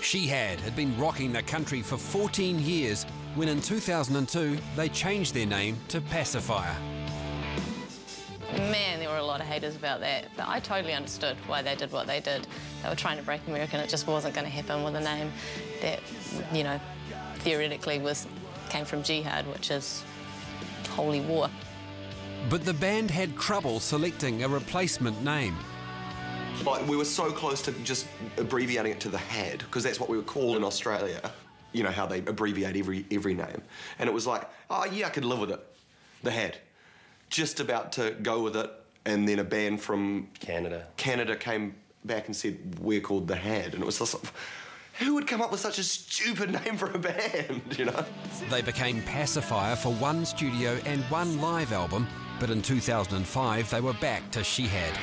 She had been rocking the country for 14 years when in 2002 they changed their name to Pacifier. Man, there were a lot of haters about that, but I totally understood why they did what they did. They were trying to break America, and it just wasn't going to happen with a name that, you know, theoretically came from jihad, which is holy war. But the band had trouble selecting a replacement name. Like, we were so close to just abbreviating it to the Had, because that's what we were called in Australia. You know how they abbreviate every name. And it was like, oh yeah, I could live with it. The Had. Just about to go with it, and then a band from Canada came back and said, we're called The Had. And it was just like, who would come up with such a stupid name for a band, you know? They became Pacifier for one studio and one live album, but in 2005 they were back to She Had.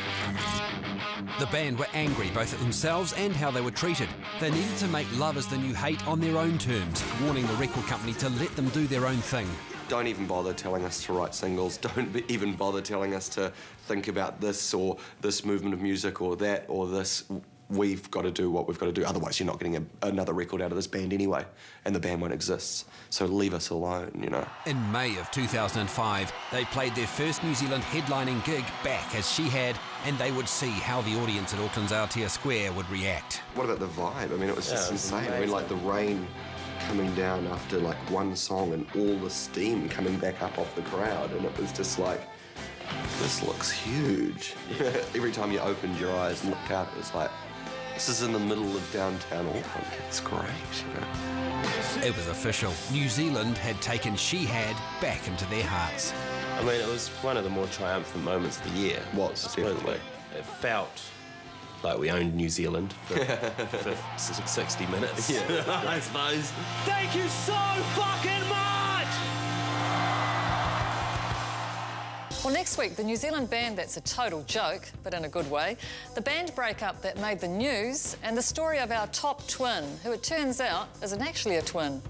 The band were angry both at themselves and how they were treated. They needed to make Love Is the New Hate on their own terms, warning the record company to let them do their own thing. Don't even bother telling us to write singles. Don't even bother telling us to think about this or this movement of music or that or this. We've got to do what we've got to do. Otherwise, you're not getting another record out of this band anyway, and the band won't exist. So leave us alone, you know. In May of 2005, they played their first New Zealand headlining gig back as She Had, and they would see how the audience at Auckland's Aotea Square would react. What about the vibe? I mean, it was just insane. I mean, like the rain coming down after like one song and all the steam coming back up off the crowd, and it was just like, this looks huge. Every time you opened your eyes and looked out, it was like, this is in the middle of downtown Auckland. It's great, you know. It was official. New Zealand had taken She Had back into their hearts. I mean, it was one of the more triumphant moments of the year. Definitely. It felt like we owned New Zealand for 60 minutes, I suppose. Thank you so fucking much! Well, next week, the New Zealand band that's a total joke, but in a good way, the band breakup that made the news, and the story of our top twin, who it turns out isn't actually a twin.